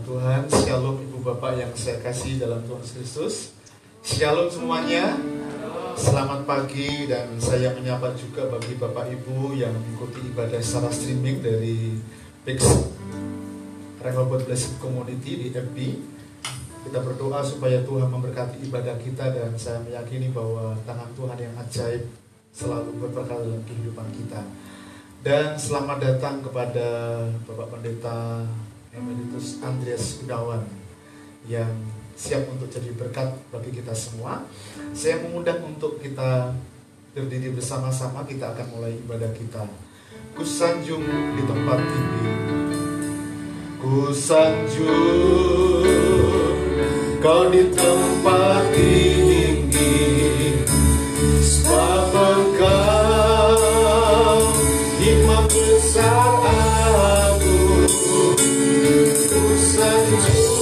Tuhan. Shalom Ibu Bapak yang saya kasih dalam Tuhan Kristus. Shalom semuanya. Selamat pagi, dan saya menyapa juga bagi Bapak Ibu yang mengikuti ibadah secara streaming dari PIX Rehoboth Blessed Community di FB. Kita berdoa supaya Tuhan memberkati ibadah kita, dan saya meyakini bahwa tangan Tuhan yang ajaib selalu berberkat dalam kehidupan kita. Dan selamat datang kepada Bapak Pendeta Emeritus Andreas Gunawan yang siap untuk jadi berkat bagi kita semua. Saya mengundang untuk kita berdiri bersama-sama. Kita akan mulai ibadah kita. Kusanjung di tempat tinggi, kusanjung kau di tempat tinggi, sebab engkau hikmat besar aku. Kusanjung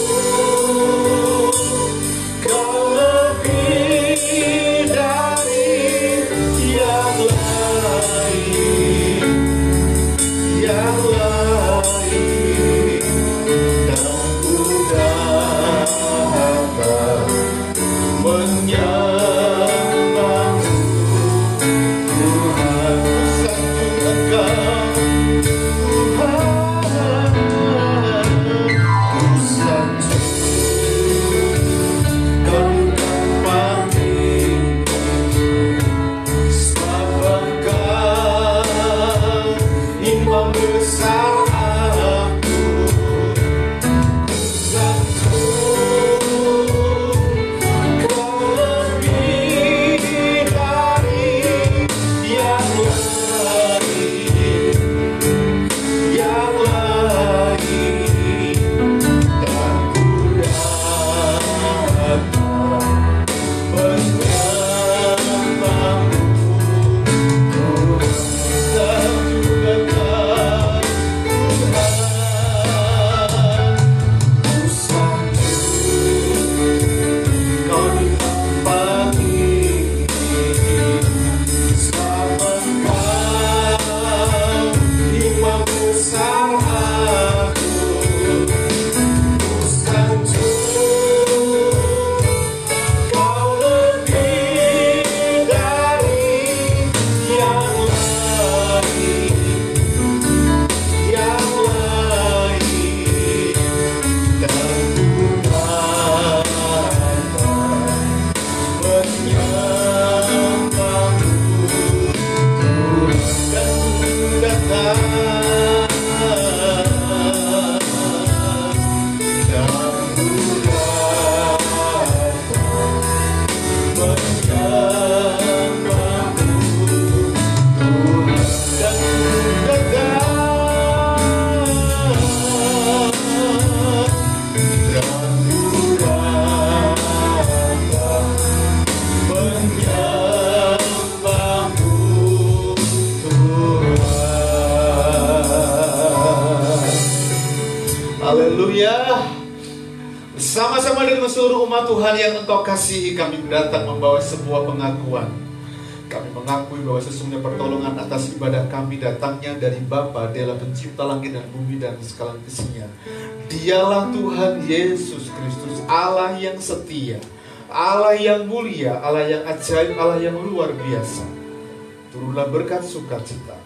seluruh umat Tuhan yang Engkau kasihi, kami datang membawa sebuah pengakuan. Kami mengakui bahwa sesungguhnya pertolongan atas ibadah kami datangnya dari Bapa, Dialah pencipta langit dan bumi dan segala isinya. Dialah Tuhan Yesus Kristus, Allah yang setia, Allah yang mulia, Allah yang ajaib, Allah yang luar biasa. Turunlah berkat sukacita,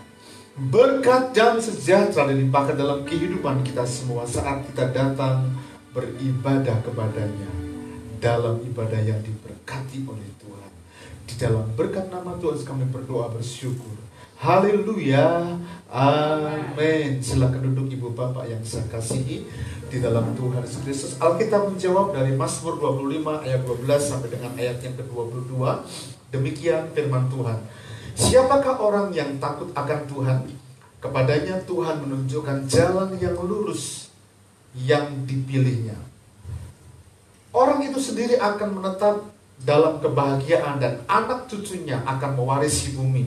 berkat dan sejahtera dilimpahkan dalam kehidupan kita semua saat kita datang beribadah kepadanya dalam ibadah yang diberkati oleh Tuhan. Di dalam berkat nama Tuhan kami berdoa bersyukur. Haleluya, amin. Silakan duduk Ibu Bapak yang saya kasihi di dalam Tuhan Yesus Kristus. Alkitab menjawab dari Mazmur 25 ayat 12 sampai dengan ayat yang ke-22. Demikian firman Tuhan. Siapakah orang yang takut akan Tuhan? Kepadanya Tuhan menunjukkan jalan yang lurus yang dipilihnya. Orang itu sendiri akan menetap dalam kebahagiaan, dan anak cucunya akan mewarisi bumi.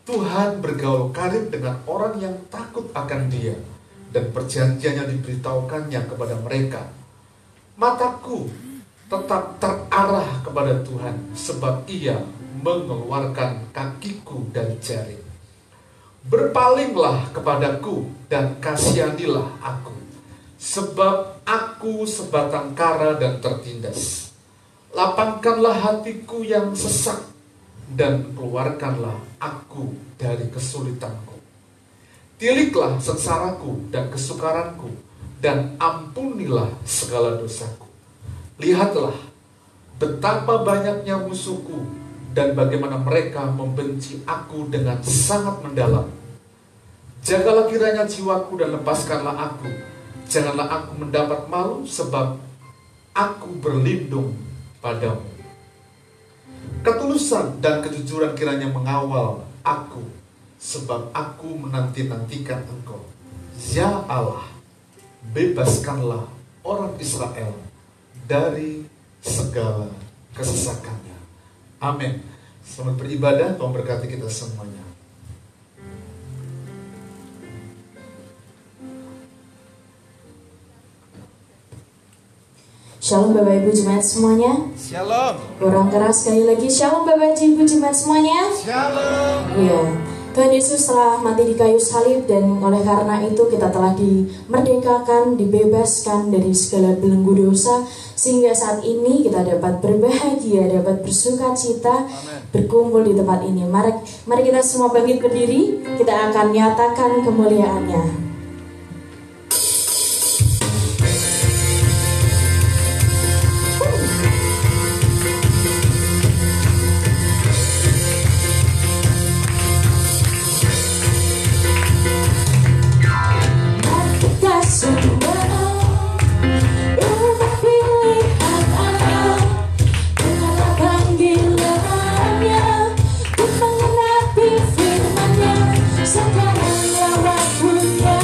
Tuhan bergaul karib dengan orang yang takut akan Dia, dan perjanjiannya diberitahukannya kepada mereka. Mataku tetap terarah kepada Tuhan, sebab Ia mengeluarkan kakiku dari jaring. Berpalinglah kepadaku dan kasihanilah aku, sebab aku sebatang kara dan tertindas. Lapangkanlah hatiku yang sesak, dan keluarkanlah aku dari kesulitanku. Tiliklah sengsaraku dan kesukaranku, dan ampunilah segala dosaku. Lihatlah betapa banyaknya musuhku, dan bagaimana mereka membenci aku dengan sangat mendalam. Jagalah kiranya jiwaku dan lepaskanlah aku. Janganlah aku mendapat malu, sebab aku berlindung padamu. Ketulusan dan kejujuran kiranya mengawal aku, sebab aku menanti-nantikan Engkau. Ya Allah, bebaskanlah orang Israel dari segala kesesakannya. Amin. Selamat beribadah, Tuhan berkati kita semuanya. Shalom Bapak Ibu Jemaat semuanya. Shalom. Kurang keras sekali lagi. Shalom Bapak Ibu Jemaat semuanya. Shalom. Iya. Tuhan Yesus telah mati di kayu salib, dan oleh karena itu kita telah dimerdekakan, dibebaskan dari segala belenggu dosa, sehingga saat ini kita dapat berbahagia, dapat bersuka cita, berkumpul di tempat ini. Mari kita semua bangkit berdiri, kita akan nyatakan kemuliaannya. Sekarang lewat dunia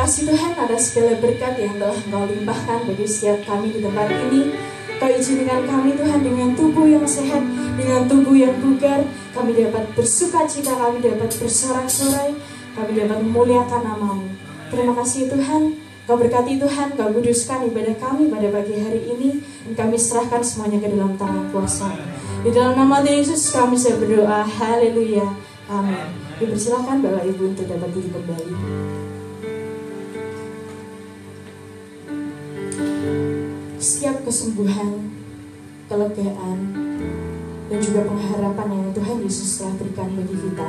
kasih Tuhan atas segala berkat yang telah Engkau limpahkan bagi setiap kami di tempat ini. Kau izinkan kami Tuhan dengan tubuh yang sehat, dengan tubuh yang bugar, kami dapat bersuka cita, kami dapat bersorak-sorai, kami dapat memuliakan nama-Mu. Terima kasih Tuhan, Kau berkati Tuhan, Kau kuduskan ibadah kami pada pagi hari ini, dan kami serahkan semuanya ke dalam tangan kuasa. Di dalam nama Yesus kami saya berdoa, haleluya, amin. Dipersilakan Bapak Ibu untuk dapat duduk kembali. Setiap kesembuhan, kelegaan, dan juga pengharapan yang Tuhan Yesus telah berikan bagi kita,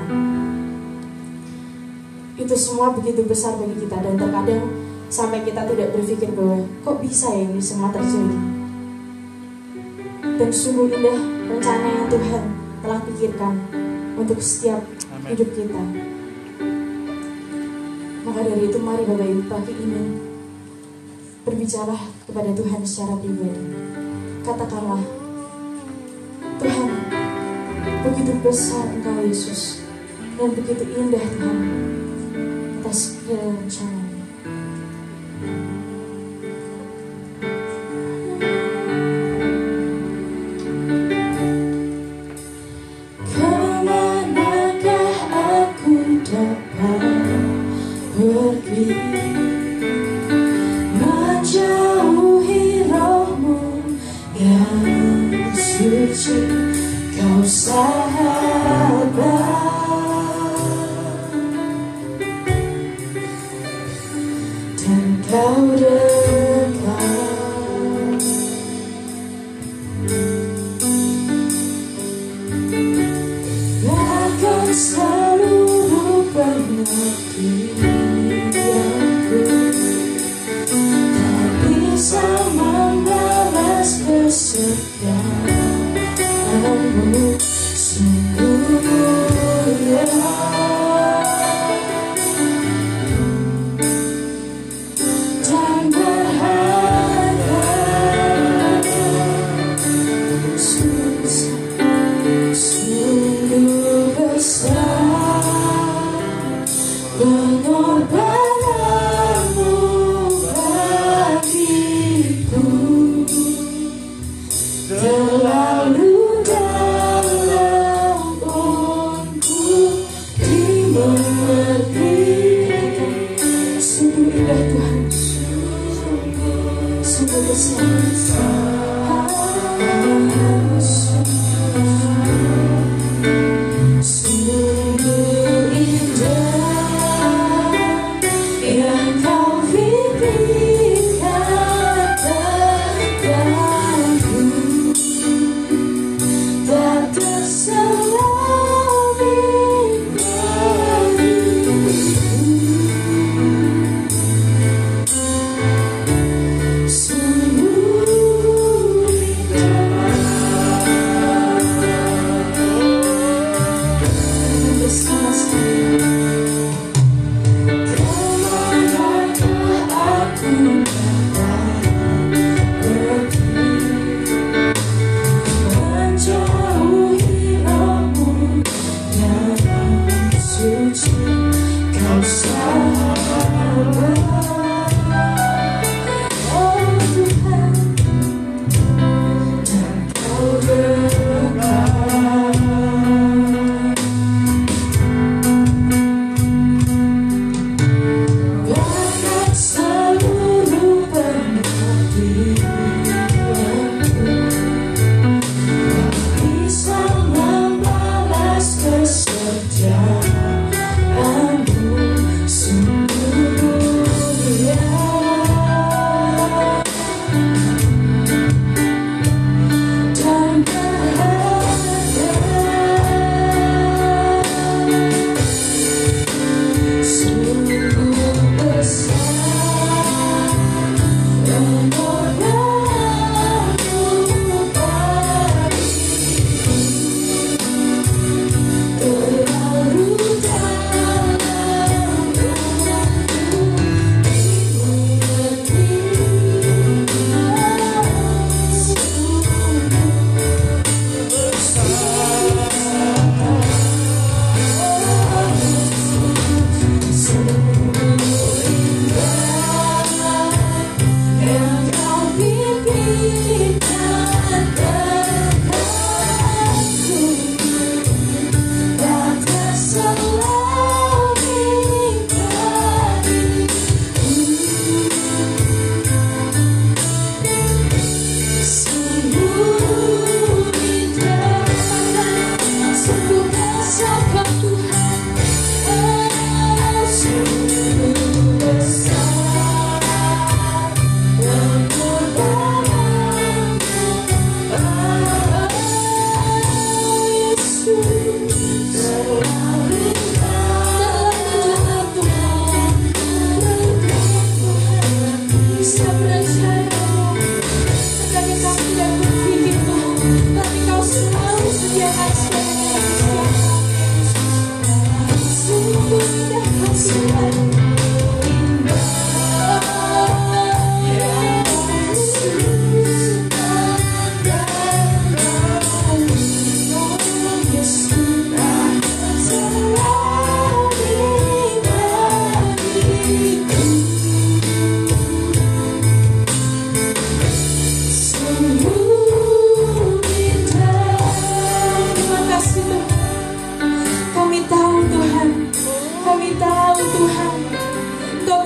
itu semua begitu besar bagi kita, dan terkadang sampai kita tidak berpikir bahwa kok bisa ya ini semua terjadi. Dan sungguh indah rencana yang Tuhan telah pikirkan untuk setiap hidup kita. Maka dari itu mari Bapak Ibu pagi ini berbicara kepada Tuhan secara pribadi. Katakanlah, Tuhan, begitu besar Engkau Yesus, dan begitu indah Tuhan atas segala rencana. Kemanakah aku dapat pergi, menjauhi roh-Mu yang suci, Kau sahabat, dan Kau dekat. Bahkan seluruh pengertianku tak bisa membalas kesetiaan-Mu. Sungguh mulia dan berharga, sungguh besar pengorbanan-Mu bagiku, terlalu dalam untuk dimengerti. Sungguh indah Tuhan, sungguh besar. Sungguh indah yang Kau firmankan padaku, tak terselami bagiku. Sungguh indah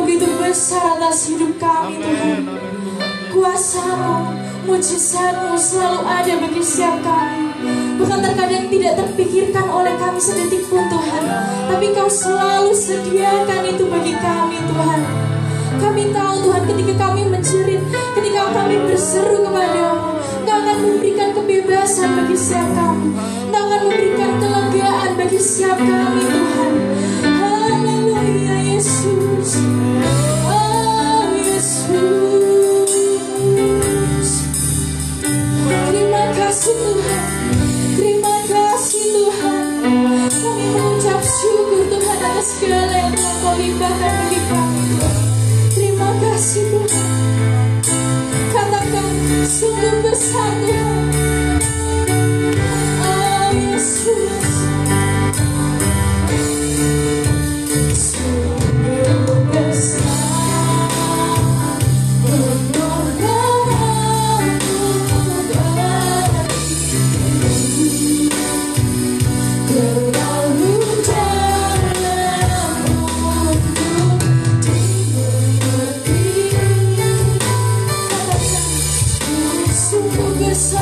Engkau begitu besar atas hidup kami Tuhan. Kuasa-Mu, mujizat-Mu selalu ada bagi setiap kami. Bahkan terkadang tidak terpikirkan oleh kami sedetik pun Tuhan, tapi Kau selalu sediakan itu bagi kami Tuhan. Kami tahu Tuhan, ketika kami menjerit, ketika kami berseru kepada-Mu, Engkau akan memberikan kebebasan bagi setiap kami. Engkau akan memberikan kelegaan bagi setiap kami Tuhan. Haleluya Yesus. Oh Yesus. Terima kasih Tuhan. Terima kasih Tuhan. Kami mengucap syukur Tuhan atas segala yang telah Kau limpahkan bagi kami Tuhan. Terima kasih Tuhan. Katakan sungguh besar Tuhan. Oh Yesus. Sungguh besar pengorbananmu bagiku. Terlalu dalam untuk dimengerti. Katakan sungguh besar.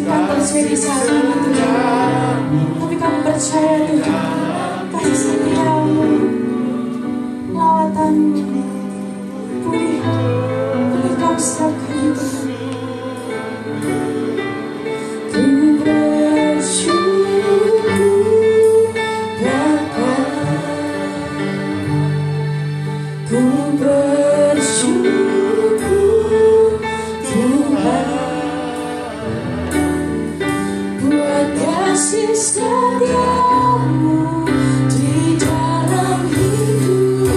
izinkan terjadi saat ini Tuhan. Tapi kami percaya Tuhan, kasih setiamu, lawatanmu, pulihkan setiap kami Tuhan. Ku bersyukur Bapa, ku bersyukur Tuhan buat kasih setiamu di dalam hidupku.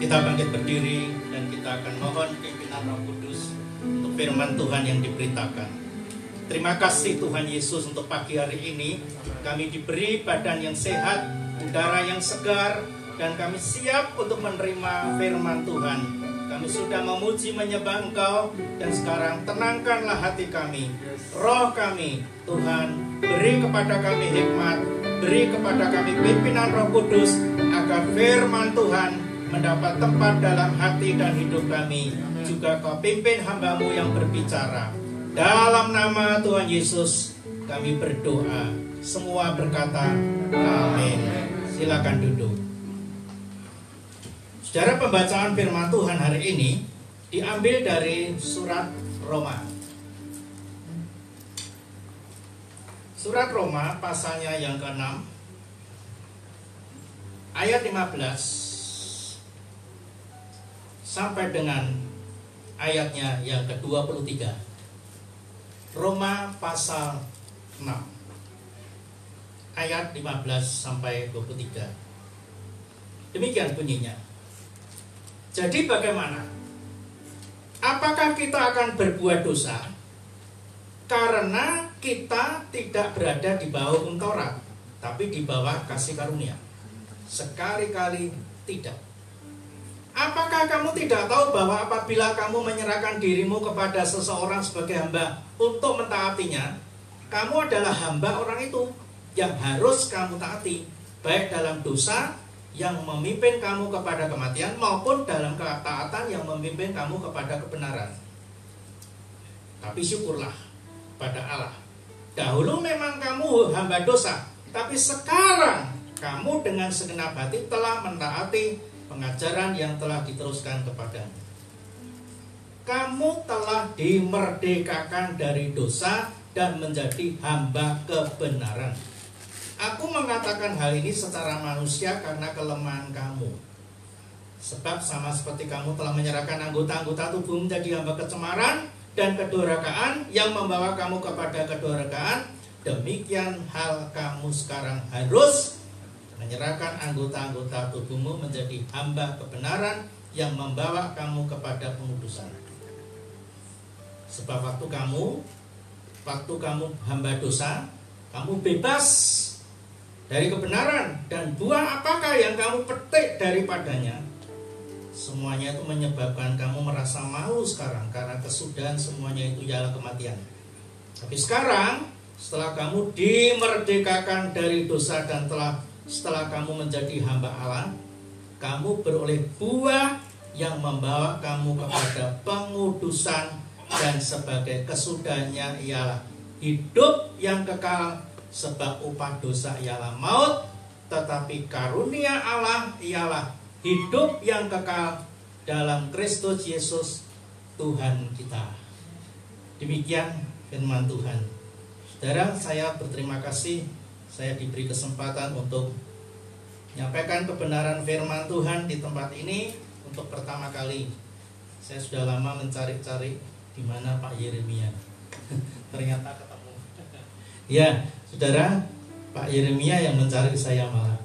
Kita bangkit berdiri dan kita akan mohon pimpinan Roh Kudus untuk firman Tuhan yang diberitakan. Terima kasih Tuhan Yesus untuk pagi hari ini. Kami diberi badan yang sehat, udara yang segar, dan kami siap untuk menerima firman Tuhan. Kami sudah memuji menyembah Engkau, dan sekarang tenangkanlah hati kami, roh kami. Tuhan, beri kepada kami hikmat, beri kepada kami pimpinan Roh Kudus, agar firman Tuhan mendapat tempat dalam hati dan hidup kami. Juga Kau pimpin hamba-Mu yang berbicara. Dalam nama Tuhan Yesus kami berdoa. Semua berkata amin. Silakan duduk. Saudara, pembacaan firman Tuhan hari ini diambil dari surat Roma. Surat Roma pasalnya yang ke-6 ayat 15 sampai dengan ayatnya yang ke-23. Roma pasal 6 ayat 15 sampai 23. Demikian bunyinya. Jadi bagaimana? Apakah kita akan berbuat dosa karena kita tidak berada di bawah hukum Taurat, tapi di bawah kasih karunia? Sekali-kali tidak. Apakah kamu tidak tahu bahwa apabila kamu menyerahkan dirimu kepada seseorang sebagai hamba untuk mentaatinya, kamu adalah hamba orang itu yang harus kamu taati, baik dalam dosa yang memimpin kamu kepada kematian maupun dalam ketaatan yang memimpin kamu kepada kebenaran. Tapi syukurlah pada Allah. Dahulu memang kamu hamba dosa, tapi sekarang kamu dengan segenap hati telah mentaati pengajaran yang telah diteruskan kepadamu. Kamu telah dimerdekakan dari dosa dan menjadi hamba kebenaran. Aku mengatakan hal ini secara manusia karena kelemahan kamu. Sebab sama seperti kamu telah menyerahkan anggota-anggota tubuh menjadi hamba kecemaran dan kedurhakaan yang membawa kamu kepada kedurhakaan, demikian hal kamu sekarang harus menyerahkan anggota-anggota tubuhmu menjadi hamba kebenaran yang membawa kamu kepada pengudusan. Sebab waktu kamu hamba dosa, kamu bebas dari kebenaran, dan buah apakah yang kamu petik daripadanya? Semuanya itu menyebabkan kamu merasa malu sekarang, karena kesudahan semuanya itu ialah kematian. Tapi sekarang, setelah kamu dimerdekakan dari dosa dan setelah kamu menjadi hamba Allah, kamu beroleh buah yang membawa kamu kepada pengudusan, dan sebagai kesudahannya ialah hidup yang kekal. Sebab upah dosa ialah maut, tetapi karunia Allah ialah hidup yang kekal dalam Kristus Yesus Tuhan kita. Demikian firman Tuhan. Saudara, saya berterima kasih saya diberi kesempatan untuk menyampaikan kebenaran firman Tuhan di tempat ini untuk pertama kali. Saya sudah lama mencari-cari di mana Pak Yeremia. Ternyata ketemu. Ya, saudara, Pak Yeremia yang mencari saya malah.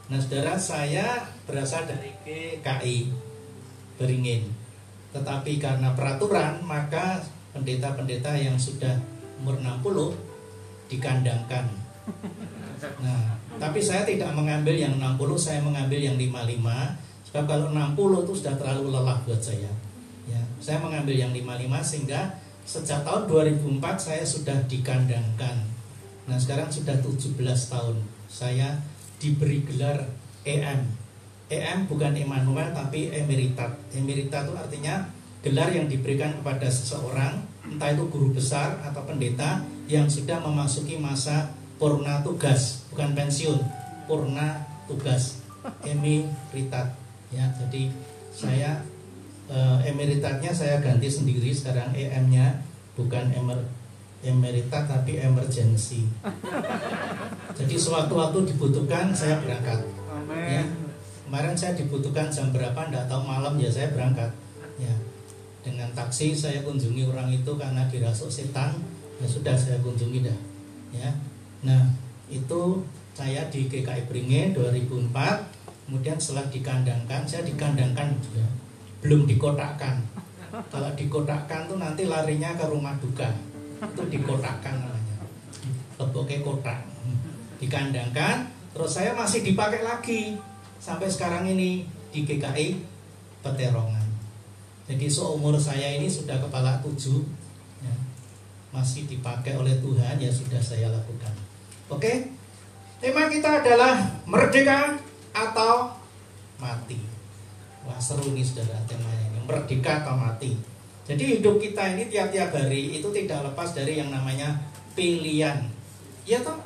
Nah, saudara, saya berasal dari GKI Beringin. Tetapi karena peraturan, maka pendeta-pendeta yang sudah umur 60 dikandangkan. Nah, tapi saya tidak mengambil yang 60, saya mengambil yang 55. Sebab kalau 60 itu sudah terlalu lelah buat saya. Ya, saya mengambil yang 55 sehingga sejak tahun 2004 saya sudah dikandangkan. Nah, sekarang sudah 17 tahun saya diberi gelar EM. EM bukan Emmanuel tapi emeritat. Emeritat itu artinya gelar yang diberikan kepada seseorang, entah itu guru besar atau pendeta yang sudah memasuki masa purna tugas, bukan pensiun, purna tugas, emeritat. Ya, jadi saya emeritatnya saya ganti sendiri sekarang, EM-nya bukan emeritat tapi emergency. Jadi sewaktu-waktu dibutuhkan saya berangkat. Ya, kemarin saya dibutuhkan jam berapa enggak tahu, malam ya saya berangkat. Ya, dengan taksi saya kunjungi orang itu karena dirasuk setan. Ya sudah, saya kunjungi dah. Ya, nah itu saya di GKI Beringin 2004. Kemudian setelah dikandangkan, saya dikandangkan juga, belum dikotakkan. Kalau dikotakkan tuh nanti larinya ke rumah duka. Itu dikotakkan namanya, leboknya kotak. Dikandangkan, terus saya masih dipakai lagi sampai sekarang ini di GKI Peterongan. Jadi seumur saya ini sudah kepala 7 ya, masih dipakai oleh Tuhan, ya sudah saya lakukan. Oke, tema kita adalah merdeka atau mati. Wah, seru nih saudara temanya ini, merdeka atau mati. Jadi hidup kita ini tiap-tiap hari itu tidak lepas dari yang namanya pilihan. Ya toh,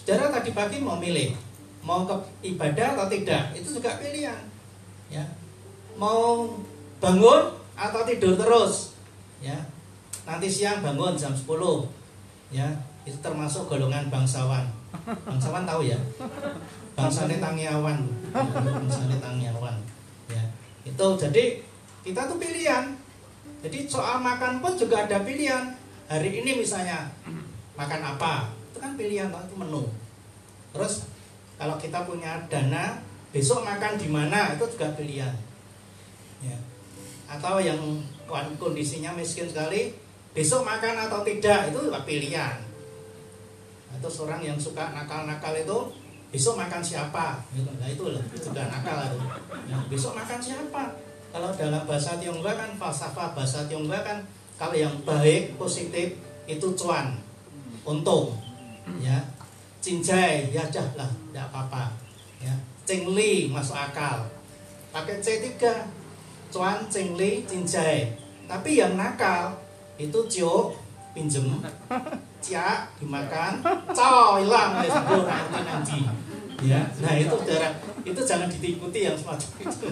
saudara tadi pagi mau milih, mau ke ibadah atau tidak, itu juga pilihan. Ya, mau bangun atau tidur terus. Ya, nanti siang bangun jam 10. Ya, itu termasuk golongan bangsawan. Bangsawan tahu ya? Bangsane Tangyawan. Bangsane Tangyawan. Ya, itu jadi kita tuh pilihan. Jadi soal makan pun juga ada pilihan. Hari ini misalnya makan apa, itu kan pilihan, itu menu. Terus kalau kita punya dana, besok makan di mana, itu juga pilihan. Ya. Atau yang kondisinya miskin sekali, besok makan atau tidak, itu juga pilihan. Atau seorang yang suka nakal-nakal itu, besok makan siapa? Nah itu juga nakal itu. Ya, besok makan siapa? Kalau dalam bahasa Tionghoa kan, falsafah bahasa Tionghoa kan, kalau yang baik, positif itu cuan, untung, ya. Cincai, ya dah lah, tidak apa-apa. Ya. Cingli masuk akal, pakai C3, cuan, cingli, cincai. Tapi yang nakal itu cio, pinjem, cia dimakan, cow hilang, nanti. Ya, nah itu saudara, itu jangan diikuti yang semacam itu.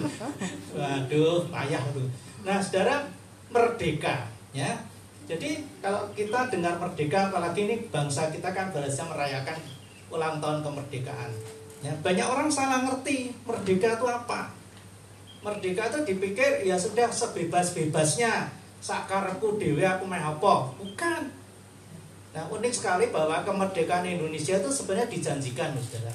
Waduh, payah tuh. Nah, saudara, merdeka, ya. Jadi kalau kita dengar merdeka, apalagi ini bangsa kita kan berhasil merayakan ulang tahun kemerdekaan. Ya, banyak orang salah ngerti merdeka itu apa. Merdeka itu dipikir ya sudah sebebas-bebasnya, sakarepku dhewe aku meh apa. Bukan. Nah, unik sekali bahwa kemerdekaan Indonesia itu sebenarnya dijanjikan, Saudara.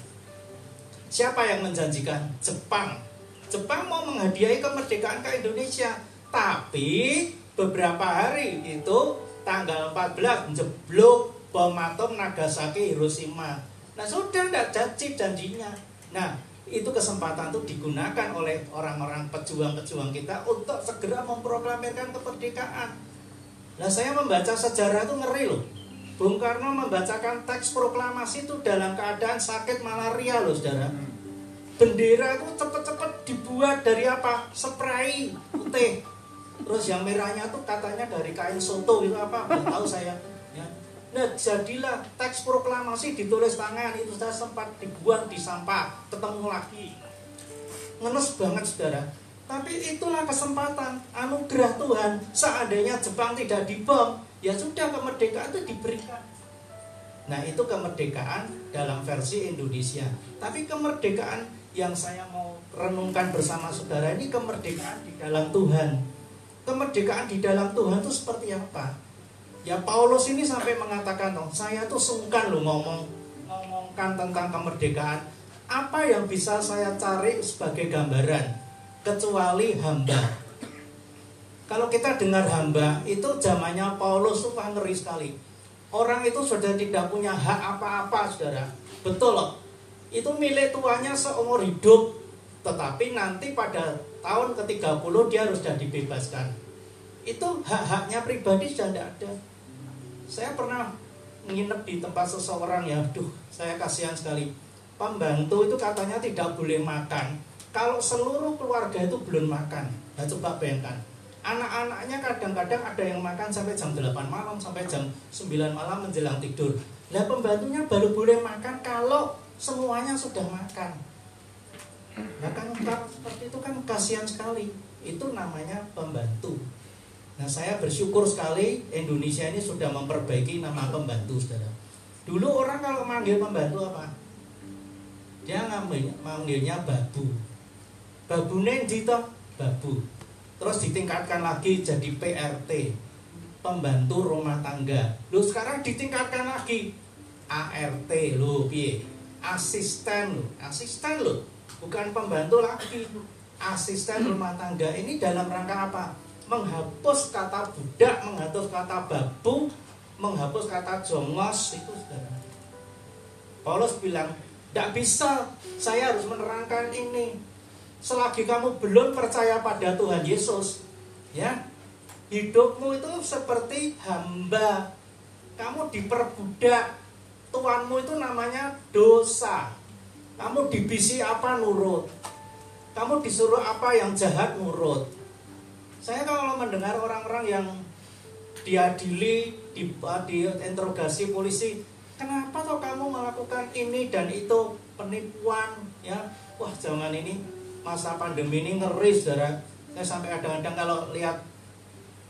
Siapa yang menjanjikan? Jepang. Jepang mau menghadiahi kemerdekaan ke Indonesia, tapi beberapa hari itu tanggal 14 jeblok bom atom Nagasaki Hiroshima. Nah, sudah tidak jadi janjinya. Nah, itu kesempatan itu digunakan oleh orang-orang pejuang-pejuang kita untuk segera memproklamirkan kemerdekaan. Nah, saya membaca sejarah itu ngeri loh. Bung Karno membacakan teks proklamasi itu dalam keadaan sakit malaria loh, Saudara. Bendera itu cepet-cepet dibuat dari apa? Spray putih. Terus yang merahnya tuh katanya dari kain soto itu apa? Nggak tahu saya. Ya. Nah, jadilah teks proklamasi ditulis tangan itu sudah sempat dibuang di sampah, ketemu lagi. Ngenes banget, Saudara. Tapi itulah kesempatan, anugerah Tuhan. Seandainya Jepang tidak dibom, ya sudah kemerdekaan itu diberikan. Nah, itu kemerdekaan dalam versi Indonesia. Tapi kemerdekaan yang saya mau renungkan bersama saudara ini kemerdekaan di dalam Tuhan. Kemerdekaan di dalam Tuhan itu seperti apa? Ya, Paulus ini sampai mengatakan, saya tuh sungkan loh ngomongkan tentang kemerdekaan. Apa yang bisa saya cari sebagai gambaran kecuali hamba? Kalau kita dengar hamba, itu zamannya Paulus itu ngeri sekali. Orang itu sudah tidak punya hak apa-apa, saudara. Betul loh. Itu milik tuannya seumur hidup. Tetapi nanti pada tahun ke-30 dia harus sudah dibebaskan. Itu hak-haknya pribadi sudah tidak ada. Saya pernah nginep di tempat seseorang ya, saya kasihan sekali. Pembantu itu katanya tidak boleh makan kalau seluruh keluarga itu belum makan. Nah, coba bayangkan. Anak-anaknya kadang-kadang ada yang makan sampai jam 8 malam, sampai jam 9 malam menjelang tidur. Nah, pembantunya baru boleh makan kalau semuanya sudah makan. Nah, kan seperti itu kan kasihan sekali. Itu namanya pembantu. Nah, saya bersyukur sekali Indonesia ini sudah memperbaiki nama pembantu, saudara. Dulu orang kalau manggil pembantu apa? Dia manggilnya babu. Babune ndi toh? Babu. Terus ditingkatkan lagi jadi PRT, pembantu rumah tangga. Loh, sekarang ditingkatkan lagi ART loh, piye? Asisten loh, bukan pembantu lagi, asisten rumah tangga. Ini dalam rangka apa? Menghapus kata budak, menghapus kata babu, menghapus kata jongos. Itu saudara. Paulus bilang, tidak bisa, saya harus menerangkan ini. Selagi kamu belum percaya pada Tuhan Yesus, ya, hidupmu itu seperti hamba. Kamu diperbudak. Tuanmu itu namanya dosa. Kamu dibisi apa nurut. Kamu disuruh apa yang jahat nurut. Saya kalau mendengar orang-orang yang diadili, diinterogasi polisi, kenapa toh kamu melakukan ini dan itu, penipuan, ya? Wah, zaman ini masa pandemi ini ngeri, saudara. Saya sampai kadang-kadang kalau lihat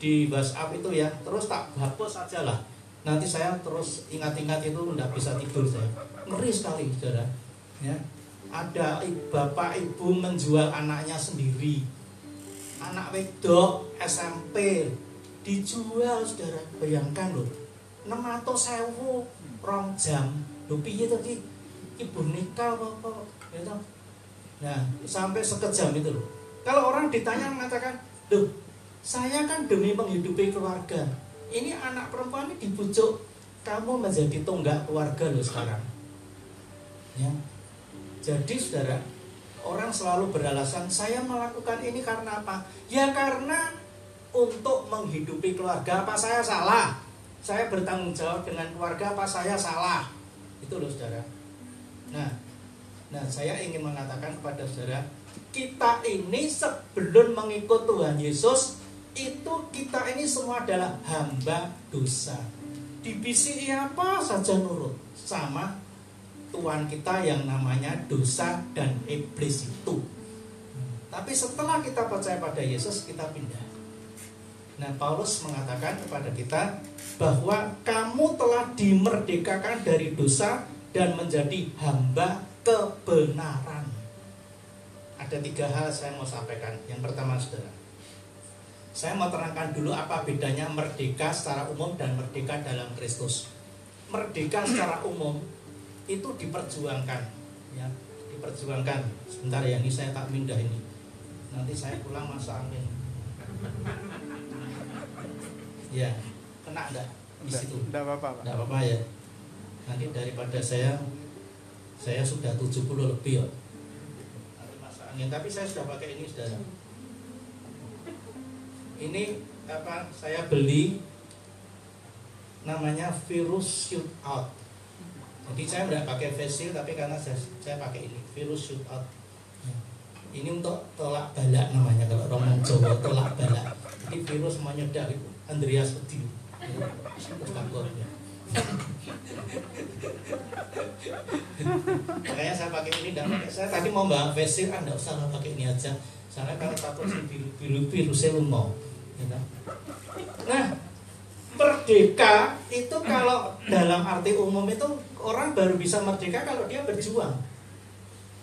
di WhatsApp itu ya, terus tak hapus saja lah. Nanti saya terus ingat-ingat itu tidak bisa tidur saya. Ngeri sekali, saudara. Ya. Ada bapak ibu menjual anaknya sendiri. Anak wedok SMP dijual, saudara. Bayangkan loh. 600.000 rong jam. Lho piye to ki? Ibu nikah apa? Gitu. Nah, sampai sekejam itu loh. Kalau orang ditanya mengatakan, "Loh, saya kan demi menghidupi keluarga. Ini anak perempuan ini dibujuk, kamu menjadi tonggak keluarga loh sekarang." Ya. Jadi saudara, orang selalu beralasan, saya melakukan ini karena apa? Ya karena untuk menghidupi keluarga. Apa saya salah? Saya bertanggung jawab dengan keluarga, apa saya salah? Itu loh saudara. Nah, saya ingin mengatakan kepada saudara, kita ini sebelum mengikut Tuhan Yesus, itu kita ini semua adalah hamba dosa. Dibisi apa saja nurut sama Tuhan kita yang namanya dosa dan iblis itu. Tapi setelah kita percaya pada Yesus, kita pindah. Nah, Paulus mengatakan kepada kita bahwa kamu telah dimerdekakan dari dosa dan menjadi hamba kebenaran. Ada 3 hal saya mau sampaikan. Yang pertama, saudara, saya mau terangkan dulu apa bedanya merdeka secara umum dan merdeka dalam Kristus. Merdeka secara umum itu diperjuangkan, ya, diperjuangkan. Sebentar ya, ini saya tak pindah ini. Nanti saya pulang masuk angin. Ya, kena enggak di situ? Enggak apa-apa, Pak. Enggak apa-apa ya. Nanti daripada saya sudah 70 lebih ya. Nanti masuk angin, tapi saya sudah pakai ini, saudara. Ini apa? Saya beli namanya virus shoot out. Jadi saya tidak pakai face shield, tapi karena saya pakai ini virus shoot out. Ini untuk tolak balak namanya, kalau orang Jawa tolak balak. Jadi virus menyedak itu Andreas Wedi. Makanya saya pakai ini, tidak pakai. Saya tadi mau bahas face shield, tidak usah lah, pakai ini aja. Soalnya kalau takut si virusnya lumpuh. Nah, merdeka itu kalau dalam arti umum itu orang baru bisa merdeka kalau dia berjuang,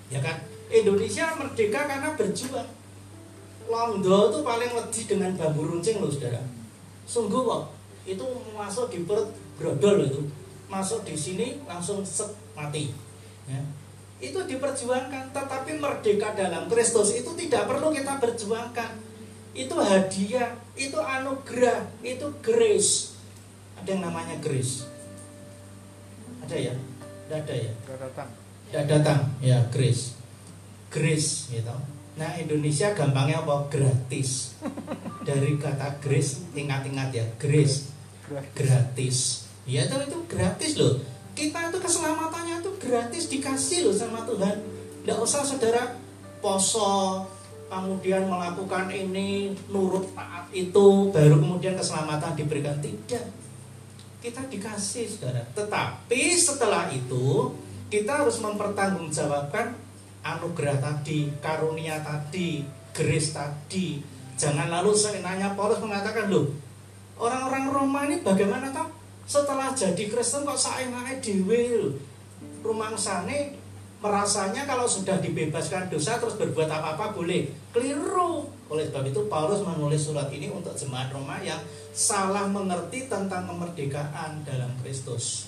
ya kan? Indonesia merdeka karena berjuang. Londo itu paling wedi dengan bambu runcing loh, saudara. Sungguh kok, itu masuk di perut brodol itu, masuk di sini langsung set mati. Ya. Itu diperjuangkan. Tetapi merdeka dalam Kristus itu tidak perlu kita berjuangkan. Itu hadiah, itu anugerah, itu grace. Ada yang namanya grace. Ada ya? Tidak ada ya? Enggak datang. Tidak datang, ya grace. Grace, gitu. Nah, Indonesia gampangnya apa? Gratis. Dari kata grace, ingat-ingat ya, grace. Gratis. Ya itu gratis loh. Kita itu keselamatannya itu gratis, dikasih loh sama Tuhan. Tidak usah saudara poso, kemudian melakukan ini, nurut taat itu, baru kemudian keselamatan diberikan. Tidak. Kita dikasih, saudara. Tetapi setelah itu kita harus mempertanggungjawabkan anugerah tadi, karunia tadi, grace tadi. Jangan lalu seenaknya Paulus mengatakan, loh, orang-orang Roma ini bagaimana toh? Setelah jadi Kristen kok saenake dhewe. Rumangsane merasanya kalau sudah dibebaskan dosa terus berbuat apa-apa boleh. Keliru. Oleh sebab itu Paulus menulis surat ini untuk jemaat Roma yang salah mengerti tentang kemerdekaan dalam Kristus.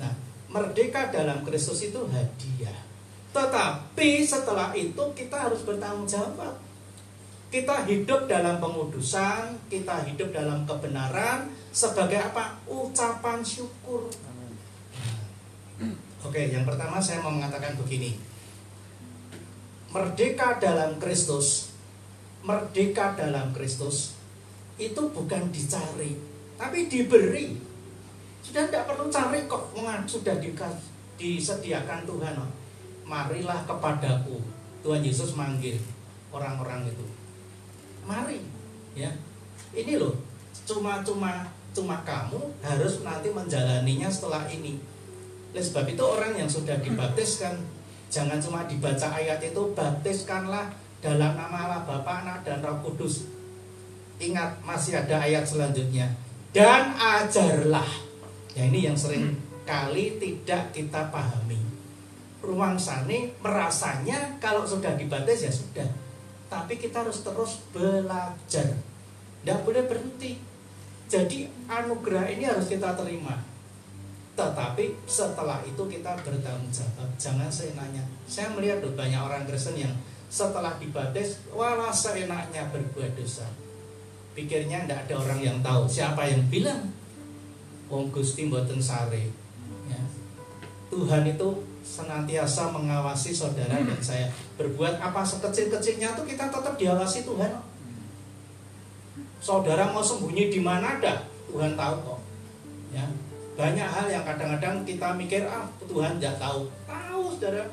Nah, merdeka dalam Kristus itu hadiah. Tetapi setelah itu kita harus bertanggung jawab. Kita hidup dalam pengudusan, kita hidup dalam kebenaran sebagai apa? Ucapan syukur. Oke, yang pertama saya mau mengatakan begini. Merdeka dalam Kristus, merdeka dalam Kristus itu bukan dicari, tapi diberi. Sudah tidak perlu cari kok, sudah disediakan Tuhan. Marilah kepadaku. Tuhan Yesus manggil orang-orang itu. Mari, ya. Ini loh, cuma kamu harus nanti menjalaninya setelah ini. Oleh sebab itu orang yang sudah dibaptiskan, jangan cuma dibaca ayat itu, baptiskanlah dalam nama Allah Bapa, Anak dan Roh Kudus. Ingat, masih ada ayat selanjutnya. Dan ajarlah. Ya, ini yang sering kali tidak kita pahami. Rumangsane merasanya kalau sudah dibaptis ya sudah. Tapi kita harus terus belajar. Tidak boleh berhenti. Jadi anugerah ini harus kita terima. Tetapi setelah itu kita bertanggung jawab. Jangan seenaknya. Saya melihat banyak orang Kristen yang setelah dibaptis, walah seenaknya berbuat dosa. Pikirnya tidak ada orang yang tahu. Siapa yang bilang? Wong Gusti mboten sare. Ya. Tuhan itu senantiasa mengawasi saudara dan saya. Berbuat apa sekecil-kecilnya itu kita tetap diawasi Tuhan. Saudara mau sembunyi di mana ada, Tuhan tahu kok. Ya. Banyak hal yang kadang-kadang kita mikir, Tuhan tidak tahu. Tahu, saudara.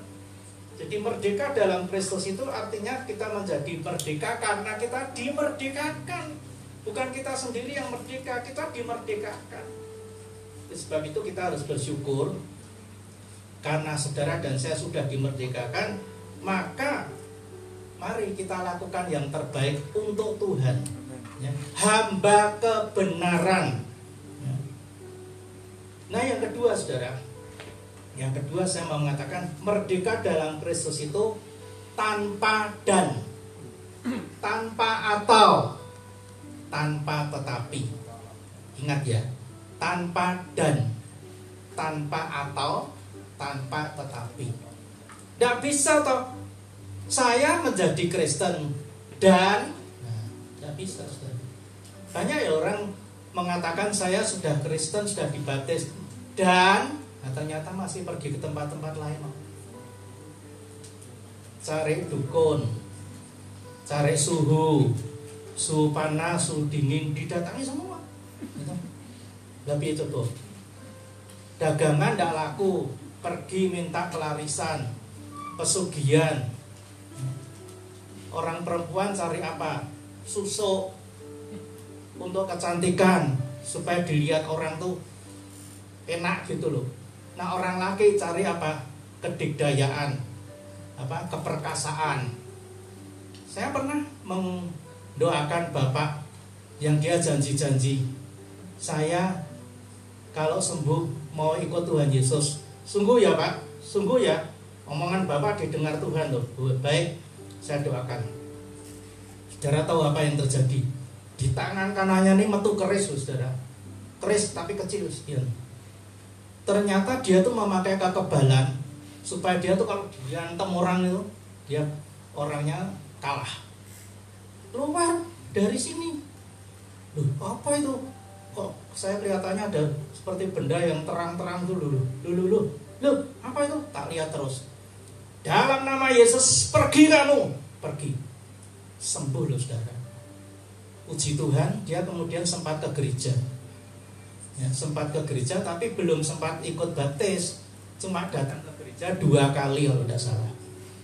Jadi merdeka dalam Kristus itu artinya kita menjadi merdeka karena kita dimerdekakan. Bukan kita sendiri yang merdeka, kita dimerdekakan. Sebab itu kita harus bersyukur. Karena saudara dan saya sudah dimerdekakan, maka mari kita lakukan yang terbaik untuk Tuhan. Ya. Hamba kebenaran. Ya. Nah, yang kedua, saudara, Yang kedua saya mau mengatakan merdeka dalam Kristus itu tanpa dan, tanpa atau, tanpa tetapi. Ingat ya, tanpa dan, tanpa atau, tanpa tetapi. Tidak bisa toh saya menjadi Kristen dan tidak bisa. Banyak ya orang mengatakan saya sudah Kristen, sudah dibaptis dan ternyata masih pergi ke tempat-tempat lain. Cari dukun, cari suhu panas, suhu dingin, didatangi semua. Tapi itu tuh dagangan tidak laku, pergi minta pelarisan, pesugihan. Orang perempuan cari apa? Susuk untuk kecantikan, supaya dilihat orang tuh enak gitu loh. Nah orang laki cari apa? Kedigdayaan, apa? Keperkasaan. Saya pernah mendoakan bapak yang dia janji-janji, saya kalau sembuh mau ikut Tuhan Yesus. Sungguh ya Pak, sungguh ya. Omongan bapak didengar Tuhan loh. Baik, saya doakan. Saudara tahu apa yang terjadi? Di tangan kanannya ini metu keris, saudara. Keris tapi kecil, sekian. Ternyata dia tuh memakai kekebalan supaya dia tuh kalau diantem orang itu, dia orangnya kalah. Keluar dari sini. Loh, apa itu? Kok saya kelihatannya ada seperti benda yang terang-terang dulu. Loh, apa itu? Tak lihat terus. Dalam nama Yesus, pergi kamu. Pergi. Sembuh loh, saudara. Puji Tuhan, dia kemudian sempat ke gereja. Ya, sempat ke gereja tapi belum sempat ikut baptis. Cuma datang ke gereja 2 kali kalau tidak salah.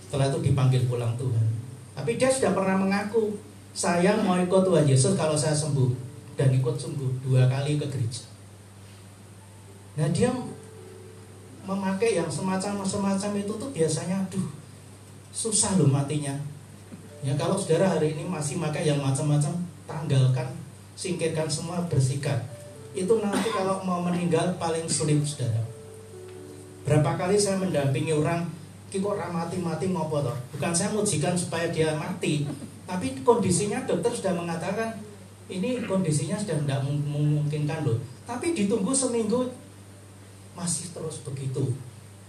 Setelah itu dipanggil pulang Tuhan. Tapi dia sudah pernah mengaku, saya mau ikut Tuhan Yesus kalau saya sembuh. Dan ikut sembuh 2 kali ke gereja. Nah dia memakai yang semacam itu tuh biasanya susah loh matinya. Ya kalau saudara hari ini masih pakai yang macam-macam, tanggalkan, singkirkan semua, bersihkan. Itu nanti kalau mau meninggal paling sulit, saudara. Berapa kali saya mendampingi orang, kok orang mati-mati ngopo toh? Bukan saya mujikan supaya dia mati, tapi kondisinya dokter sudah mengatakan ini kondisinya sudah tidak memungkinkan loh. Tapi ditunggu seminggu masih terus begitu.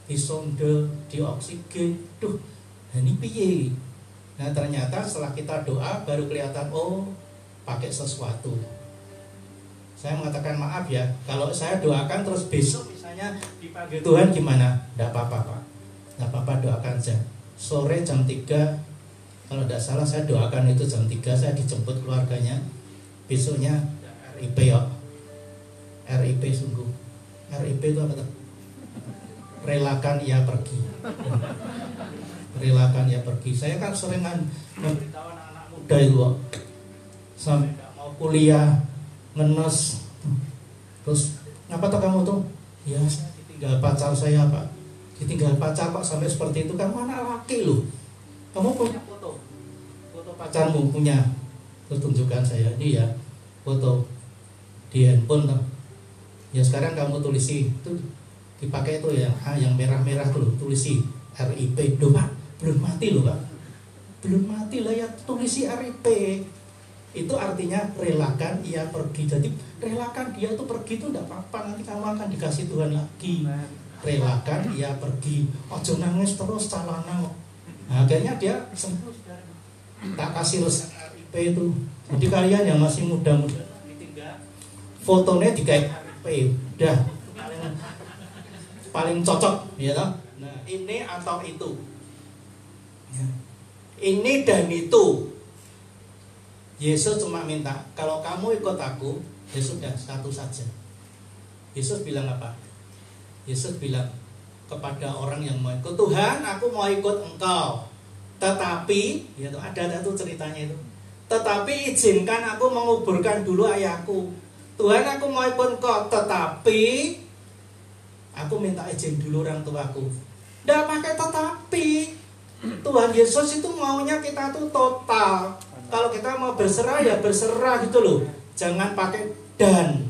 Disonde, dioksigen, ini piye? Nah ternyata setelah kita doa baru kelihatan, oh pakai sesuatu. Saya mengatakan maaf ya, kalau saya doakan terus besok misalnya dipanggil Tuhan gimana? Tidak apa-apa Pak, tidak apa-apa, doakan aja. Sore jam 3, kalau tidak salah saya doakan itu jam 3, saya dijemput keluarganya. Besoknya RIP ya, RIP sungguh. RIP itu apa? Relakan ia pergi. Relakan ia pergi. Saya kan seringan memberitahu anak-anak muda itu kok, sampai nggak mau kuliah, ngenes. Terus ngapa tuh kamu tuh? Ya saya ditinggal pacar saya Pak. Ditinggal pacar Pak sampai seperti itu. Kamu anak laki loh. Kamu punya foto pacarmu punya? Terus tunjukkan saya, ini ya foto di handphone toh. Ya sekarang kamu tulisi itu, dipakai itu ya, yang merah-merah tuh, tulisi RIP. Loh Pak, belum mati loh Pak, belum mati lah ya, tulisi RIP. Itu artinya relakan ia pergi. Jadi relakan dia tuh pergi itu tidak apa-apa, nanti kamu akan dikasih Tuhan lagi. Relakan ia pergi, ojo nangis terus calana. Nah, akhirnya dia sembuh. Tak kasih resep RIP itu. Jadi kalian yang masih muda-muda ditinggal fotonya dikait RIP, udah paling cocok ya toh. Nah ini atau itu, ini dan itu. Yesus cuma minta, kalau kamu ikut aku, ya sudah, satu saja. Yesus bilang apa? Yesus bilang kepada orang yang mau ikut, Tuhan aku mau ikut engkau, tetapi ya tuh, ada tuh ceritanya itu. Tetapi izinkan aku menguburkan dulu ayahku. Tuhan aku mau ikut engkau, tetapi aku minta izin dulu orang tuaku. Tidak pakai tetapi. Tuhan Yesus itu maunya kita tuh total. Kalau kita mau berserah ya berserah gitu loh. Jangan pakai dan.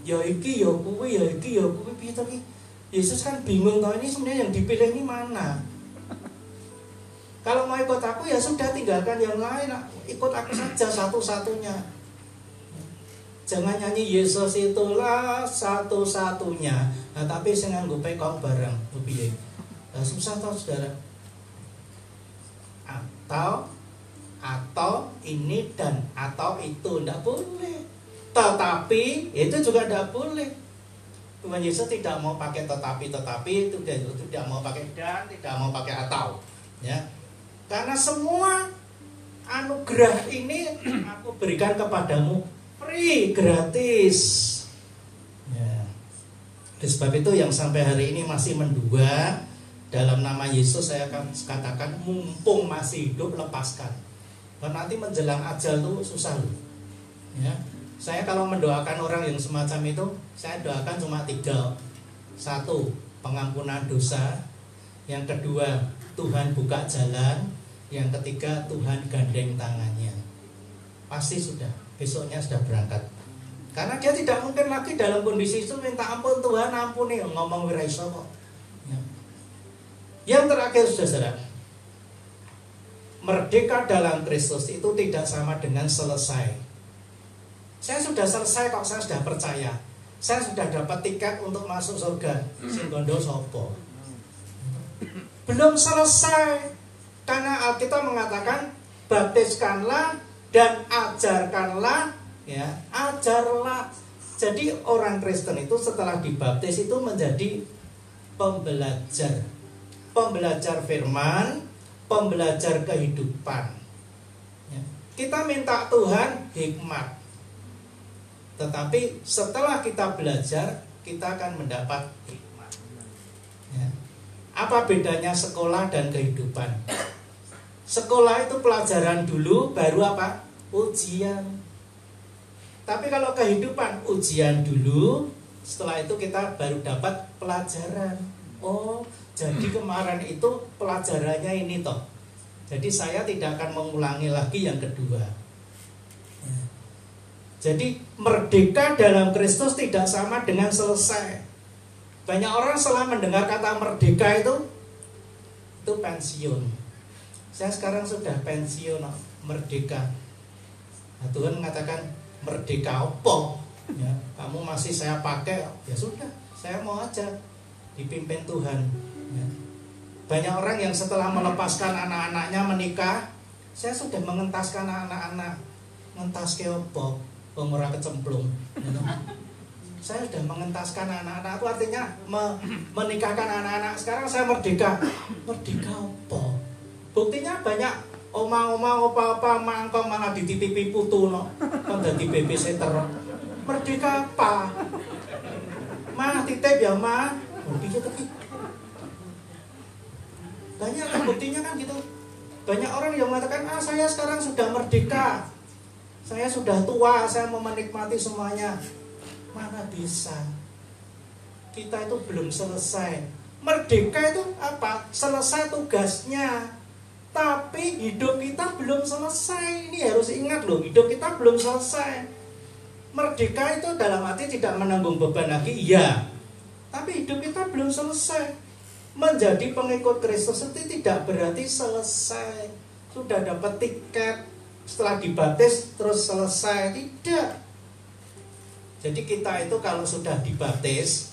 Ya iki ya kuwi, ya iki ya kuwi. Yesus kan bingung toh, ini sebenarnya yang dipilih ini mana? Kalau mau ikut aku ya sudah, tinggalkan yang lain, ikut aku saja satu-satunya. Jangan nyanyi Yesus itulah satu-satunya. Nah, tapi sing nganggo pekong bareng piye? Nah, susah toh saudara. Atau ini dan atau itu tidak boleh. Tetapi itu juga tidak boleh. Tuhan Yesus tidak mau pakai tetapi itu tidak mau pakai dan, tidak mau pakai atau, ya. Karena semua anugerah ini aku berikan kepadamu free, gratis. Ya. Oleh sebab itu yang sampai hari ini masih mendua, dalam nama Yesus saya akan katakan mumpung masih hidup lepaskan. Karena nanti menjelang ajal itu susah loh. Ya. Saya kalau mendoakan orang yang semacam itu, saya doakan cuma 3. 1, pengampunan dosa. Yang kedua, Tuhan buka jalan. Yang ketiga, Tuhan gandeng tangannya. Pasti sudah, besoknya sudah berangkat. Karena dia tidak mungkin lagi dalam kondisi itu minta ampun, Tuhan ampuni, ngomong wiraiso kok. Ya. Yang terakhir saudara, merdeka dalam Kristus itu tidak sama dengan selesai. Saya sudah selesai kok, saya sudah percaya. Saya sudah dapat tiket untuk masuk surga. Sing gondo sopo. Belum selesai. Karena Alkitab mengatakan baptiskanlah dan ajarkanlah, ya, ajarlah. Jadi orang Kristen itu setelah dibaptis itu menjadi pembelajar. Pembelajar firman, pembelajar kehidupan. Ya. Kita minta Tuhan hikmat. Tetapi setelah kita belajar, kita akan mendapat hikmat. Ya. Apa bedanya sekolah dan kehidupan? Sekolah itu pelajaran dulu, baru apa? Ujian. Tapi kalau kehidupan, ujian dulu, setelah itu kita baru dapat pelajaran. Oh, jadi kemarin itu pelajarannya ini toh. Jadi saya tidak akan mengulangi lagi yang kedua. Jadi merdeka dalam Kristus tidak sama dengan selesai. Banyak orang setelah mendengar kata merdeka itu pensiun. Saya sekarang sudah pensiun, merdeka. Nah, Tuhan mengatakan merdeka apa? Ya, kamu masih saya pakai, ya sudah, saya mau aja dipimpin Tuhan. Ya. Banyak orang yang setelah melepaskan anak-anaknya menikah, saya sudah mengentaskan anak-anak. Ngentas ke opo, pemurah kecemplung. Ya. Saya sudah mengentaskan anak-anak, itu artinya menikahkan anak-anak. Sekarang saya merdeka. Merdeka opo? Buktinya banyak oma-oma, opa-opa, mangkong malah dititipi putu no. Kan dadi babysitter. Merdeka apa? Mah titip ya mah. Banyak kan buktinya kan gitu. Banyak orang yang mengatakan, saya sekarang sudah merdeka, saya sudah tua, saya mau menikmati semuanya. Mana bisa. Kita itu belum selesai. Merdeka itu apa? Selesai tugasnya, tapi hidup kita belum selesai. Ini harus ingat loh, hidup kita belum selesai. Merdeka itu dalam arti tidak menanggung beban lagi, iya, tapi hidup kita belum selesai. Menjadi pengikut Kristus itu tidak berarti selesai, sudah dapat tiket, setelah dibaptis terus selesai. Tidak. Jadi kita itu kalau sudah dibaptis,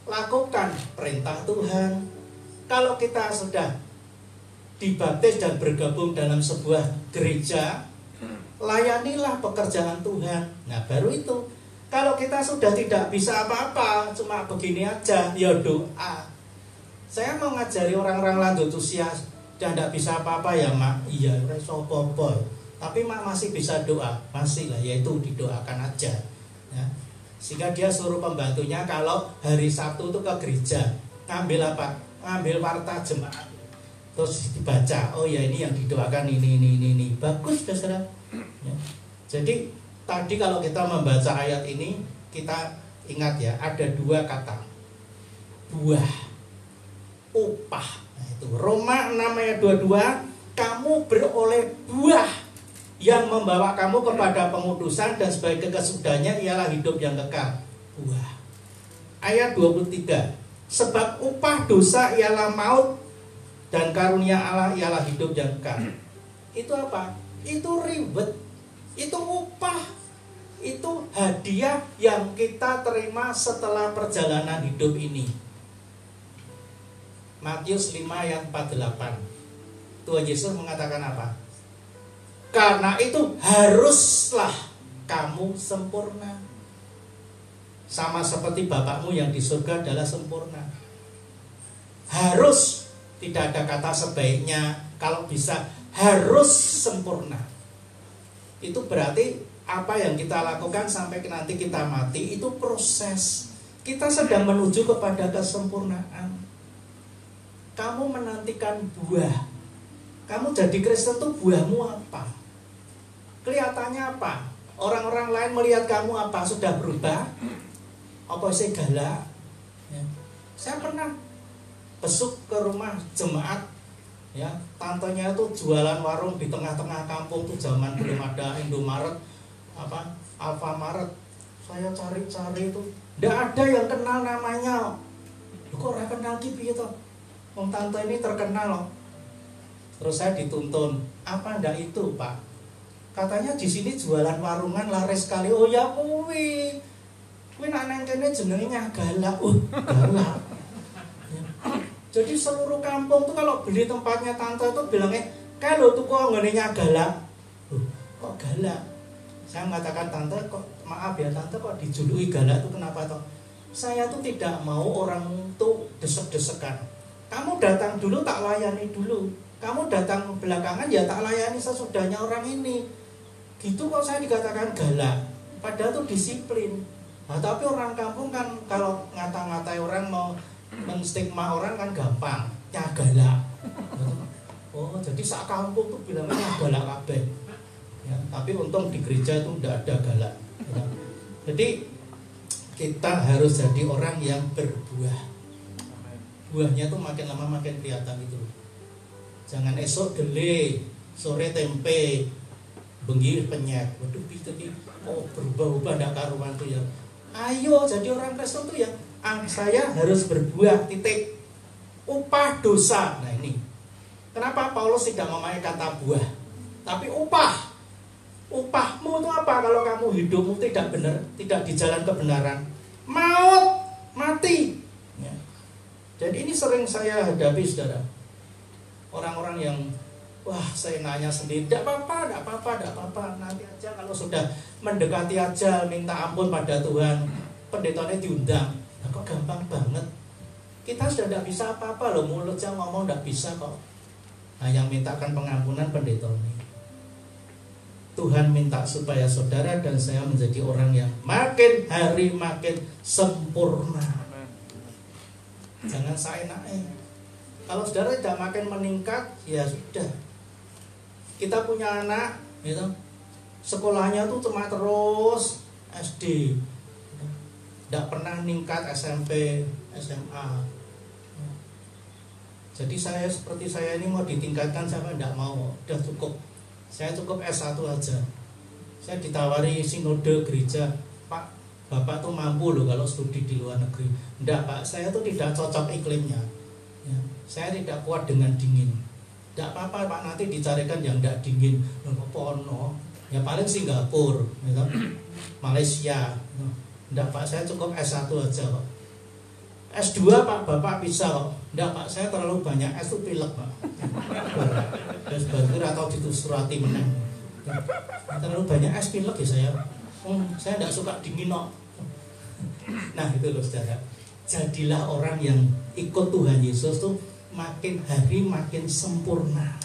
lakukan perintah Tuhan. Kalau kita sudah dibaptis dan bergabung dalam sebuah gereja, layanilah pekerjaan Tuhan. Nah baru itu. Kalau kita sudah tidak bisa apa-apa, cuma begini aja, ya doa. Saya mau ngajari orang-orang lanjut usia dan tidak bisa apa-apa ya mak. Iya, sopo-popo. Tapi mak masih bisa doa, masih lah, yaitu didoakan aja. Ya. Sehingga dia suruh pembantunya kalau hari Sabtu itu ke gereja, ngambil apa? Ngambil warta jemaat. Terus dibaca, oh ya ini yang didoakan ini. Bagus saudara. Ya. Jadi tadi kalau kita membaca ayat ini, kita ingat ya, ada 2 kata. Buah, upah. Nah, itu Roma 6 ayat 22, kamu beroleh buah yang membawa kamu kepada pengudusan dan sebagai kesudahannya ialah hidup yang kekal. Buah. Ayat 23, Sebab upah dosa ialah maut, dan karunia Allah ialah hidup yang kekal. Itu apa? Itu reward, itu upah, itu hadiah yang kita terima setelah perjalanan hidup ini. Matius 5 ayat 48. Tuhan Yesus mengatakan apa? Karena itu haruslah kamu sempurna, sama seperti Bapakmu yang di surga adalah sempurna. Harus, tidak ada kata sebaiknya, kalau bisa harus sempurna. Itu berarti apa yang kita lakukan sampai nanti kita mati itu proses. Kita sedang menuju kepada kesempurnaan. Kamu menantikan buah. Kamu jadi Kristen tuh buahmu apa? Kelihatannya apa? Orang-orang lain melihat kamu apa? Sudah berubah? Apa sih galak? Ya. Saya pernah besuk ke rumah jemaat, ya, tantenya itu jualan warung di tengah-tengah kampung tuh, zaman belum ada Indomaret, apa Alfamaret. Saya cari-cari itu, tidak ada yang kenal namanya. Kok orang kenal gitu ya toh? Tante ini terkenal loh. Terus saya dituntun, apa ndak itu Pak? Katanya di sini jualan warungan laris sekali. Oh ya kuwi nak nang kene jenenge galak. Galak. Ya. Jadi seluruh kampung tuh kalau beli tempatnya tante itu bilangnya, "Kalau tuku nggone galak." Kok galak? Saya mengatakan, "Tante kok, maaf ya tante, kok dijuluki galak tuh kenapa toh?" Saya tuh tidak mau orang tuh desek-desekan. Kamu datang dulu tak layani dulu. Kamu datang belakangan ya tak layani sesudahnya orang ini. Gitu kok saya dikatakan galak. Padahal tuh disiplin. Nah, tapi orang kampung kan kalau ngata-ngatai orang, mau menstigma orang kan gampang, ya galak. Oh, jadi sak kampung tuh bilangnya galak kabeh. Ya, tapi untung di gereja itu tidak ada galak. Ya. Jadi kita harus jadi orang yang berbuah. Buahnya tuh makin lama makin kelihatan gitu. Jangan esok gele, sore tempe, bengi penyet. Waduh, oh berubah-ubah ndak karuan tuh ya. Ayo jadi orang Kristen tuh ya, saya harus berbuah, titik. Upah dosa. Nah ini, kenapa Paulus tidak memakai kata buah, tapi upah. Upahmu itu apa kalau kamu hidupmu tidak benar, tidak di jalan kebenaran? Maut, mati. Ya. Jadi ini sering saya hadapi, saudara. Orang-orang yang, wah saya nanya sendiri, tidak apa-apa. Nanti aja kalau sudah mendekati ajal, minta ampun pada Tuhan, pendetanya diundang. Nah, kok gampang banget. Kita sudah tidak bisa apa-apa loh, mulutnya ngomong tidak bisa kok. Nah yang mintakan pengampunan pendetanya. Tuhan minta supaya saudara dan saya menjadi orang yang makin hari makin sempurna. Jangan seenaknya. Kalau saudara tidak makin meningkat, ya sudah. Kita punya anak, gitu, sekolahnya tuh cuma terus SD, tidak pernah meningkat SMP, SMA. Jadi saya seperti saya ini mau ditingkatkan, saya tidak mau, udah cukup. Saya cukup S1 aja. Saya ditawari sinode gereja, Pak, Bapak tuh mampu loh kalau studi di luar negeri. Enggak Pak, saya tuh tidak cocok iklimnya. Ya, saya tidak kuat dengan dingin. Enggak apa-apa Pak, nanti dicarikan yang enggak dingin. Pono, ya paling Singapura, gitu. Malaysia. Enggak Pak, saya cukup S1 aja kok. S2 Pak, Bapak bisa kok. Enggak Pak, saya terlalu banyak S itu pilek Pak. Terus banjir atau disurati menang. Terlalu banyak es pilek ya saya. Saya tidak suka dingin kok. Nah itu loh saudara. Jadilah orang yang ikut Tuhan Yesus tuh makin hari makin sempurna.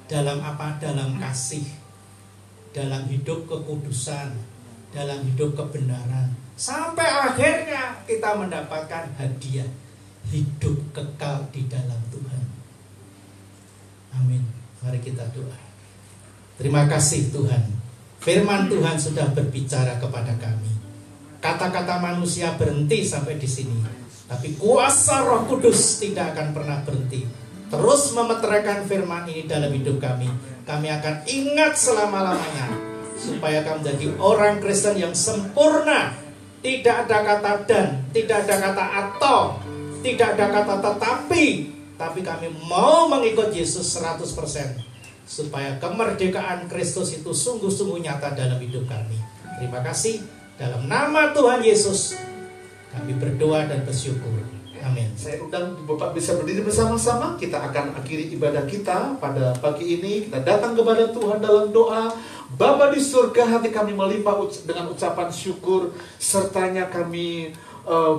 Dalam apa? Dalam kasih, dalam hidup kekudusan, dalam hidup kebenaran. Sampai akhirnya kita mendapatkan hadiah hidup kekal di dalam Tuhan. Amin. Mari kita doa. Terima kasih Tuhan. Firman Tuhan sudah berbicara kepada kami. Kata-kata manusia berhenti sampai di sini, tapi kuasa Roh Kudus tidak akan pernah berhenti. Terus memeteraikan firman ini dalam hidup kami. Kami akan ingat selama-lamanya supaya kami menjadi orang Kristen yang sempurna Tidak ada kata dan, tidak ada kata atau, tidak ada kata tetapi kami mau mengikut Yesus 100%, supaya kemerdekaan Kristus itu sungguh-sungguh nyata dalam hidup kami. Terima kasih. Dalam nama Tuhan Yesus kami berdoa dan bersyukur. Amin. Saya undang Bapak bisa berdiri bersama-sama. Kita akan akhiri ibadah kita pada pagi ini. Kita datang kepada Tuhan dalam doa. Bapa di surga, hati kami melimpah dengan ucapan syukur. Sertanya kami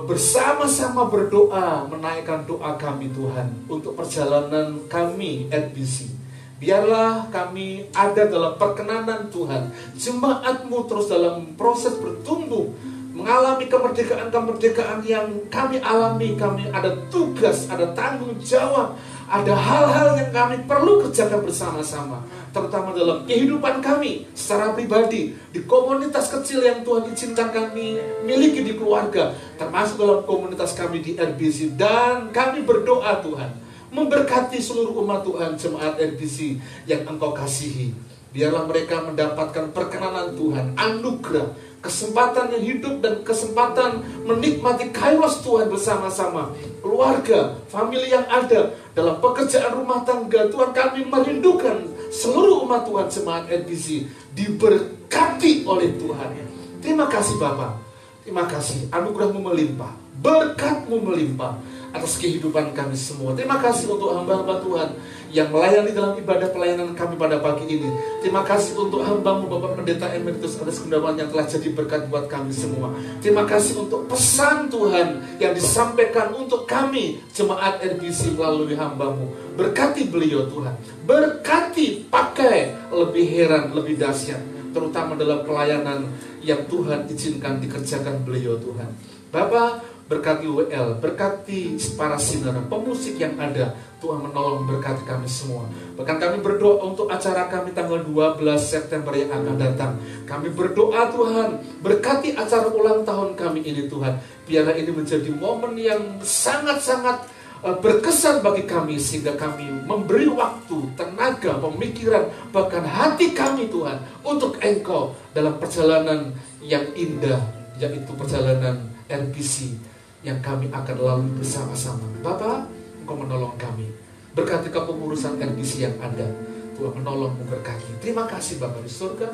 bersama-sama berdoa, menaikkan doa kami Tuhan untuk perjalanan kami NBC. Biarlah kami ada dalam perkenanan Tuhan. Jemaat-Mu terus dalam proses bertumbuh, mengalami kemerdekaan-kemerdekaan yang kami alami. Kami ada tugas, ada tanggung jawab, ada hal-hal yang kami perlu kerjakan bersama-sama, terutama dalam kehidupan kami secara pribadi, di komunitas kecil yang Tuhan izinkan kami miliki di keluarga, termasuk dalam komunitas kami di RBC. Dan kami berdoa Tuhan, memberkati seluruh umat Tuhan, jemaat RBC yang Engkau kasihi. Biarlah mereka mendapatkan perkenanan Tuhan, anugerah, kesempatan yang hidup dan kesempatan menikmati kairos Tuhan bersama-sama. Keluarga, famili yang ada dalam pekerjaan rumah tangga. Tuhan, kami merindukan seluruh umat Tuhan, jemaat RBC diberkati oleh Tuhan. Terima kasih Bapa. Terima kasih, anugerah-Mu melimpah, berkat-Mu melimpah atas kehidupan kami semua. Terima kasih untuk hamba-hamba Tuhan yang melayani dalam ibadah pelayanan kami pada pagi ini. Terima kasih untuk hamba-Mu Bapak Pendeta Emeritus atas kemudahan yang telah jadi berkat buat kami semua. Terima kasih untuk pesan Tuhan yang disampaikan untuk kami jemaat RBC melalui hamba-Mu. Berkati beliau Tuhan, berkati, pakai lebih heran, lebih dahsyat, terutama dalam pelayanan yang Tuhan izinkan dikerjakan beliau Tuhan. Bapak, berkati WL, berkati para sinner, pemusik yang ada. Tuhan menolong, berkati kami semua. Bahkan kami berdoa untuk acara kami tanggal 12 September yang akan datang. Kami berdoa Tuhan, berkati acara ulang tahun kami ini Tuhan. Biarlah ini menjadi momen yang sangat-sangat berkesan bagi kami, sehingga kami memberi waktu, tenaga, pemikiran, bahkan hati kami Tuhan untuk Engkau dalam perjalanan yang indah, yaitu perjalanan NBC yang kami akan lalui bersama-sama. Bapa, Engkau menolong kami. Berkati kepengurusan NBC yang ada. Tuhan menolong, memberkati. Terima kasih Bapa di surga.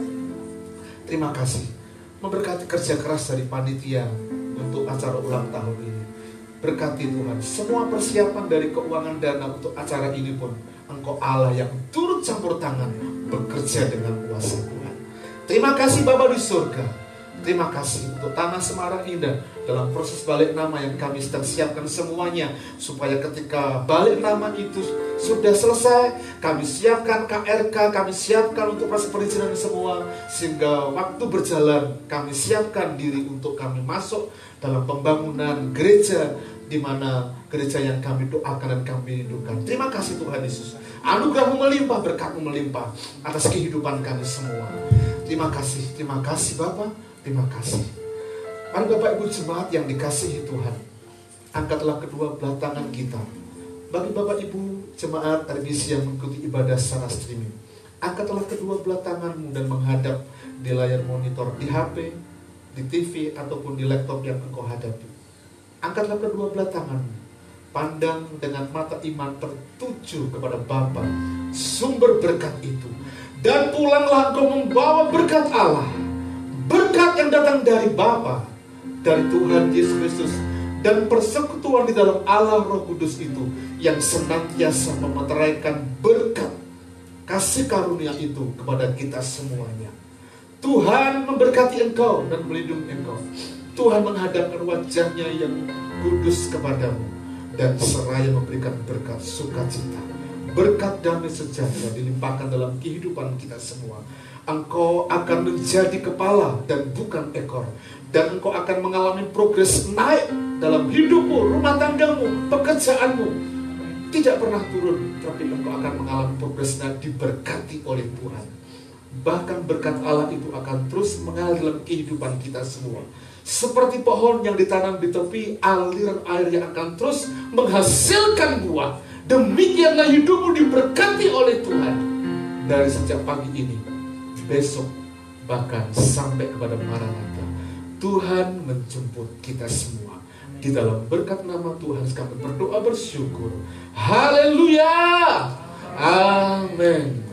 Terima kasih memberkati kerja keras dari panitia untuk acara ulang tahun ini. Berkati Tuhan semua persiapan dari keuangan dana untuk acara ini pun Engkau Allah yang turut campur tangan, bekerja dengan kuasa Tuhan. Terima kasih Bapa di surga. Terima kasih untuk Tanah Semarang Indah dalam proses balik nama yang kami sedang siapkan semuanya, supaya ketika balik nama itu sudah selesai, kami siapkan KRK, kami siapkan untuk proses perizinan semua, sehingga waktu berjalan kami siapkan diri untuk kami masuk dalam pembangunan gereja, di mana gereja yang kami doakan dan kami rindukan. Terima kasih Tuhan Yesus, anugerah-Mu melimpah, berkat-Mu melimpah atas kehidupan kami semua. Terima kasih Bapa. Terima kasih. Mari Bapak Ibu jemaat yang dikasihi Tuhan, angkatlah kedua belah tangan kita. Bagi Bapak Ibu jemaat RBC yang mengikuti ibadah secara streaming, angkatlah kedua belah tanganmu dan menghadap di layar monitor, di HP, di TV, ataupun di laptop yang engkau hadapi. Angkatlah kedua belah tanganmu, pandang dengan mata iman tertuju kepada Bapa, sumber berkat itu. Dan pulanglah engkau membawa berkat Allah, berkat yang datang dari Bapa, dari Tuhan Yesus Kristus, dan persekutuan di dalam Allah Roh Kudus itu yang senantiasa memeteraikan berkat kasih karunia itu kepada kita semuanya. Tuhan memberkati engkau dan melindungi engkau. Tuhan menghadapkan wajahnya yang kudus kepadamu dan seraya memberikan berkat sukacita, berkat damai sejahtera dilimpahkan dalam kehidupan kita semua. Engkau akan menjadi kepala dan bukan ekor. Dan engkau akan mengalami progres naik dalam hidupmu, rumah tanggamu, pekerjaanmu. Tidak pernah turun, tapi engkau akan mengalami progres naik, diberkati oleh Tuhan. Bahkan berkat Allah itu akan terus mengalir dalam kehidupan kita semua. Seperti pohon yang ditanam di tepi aliran air yang akan terus menghasilkan buah. Demikianlah hidupmu diberkati oleh Tuhan. Dari sejak pagi ini, besok, bahkan sampai kepada Maranatha. Tuhan menjemput kita semua. Di dalam berkat nama Tuhan kami berdoa bersyukur. Haleluya. Amin.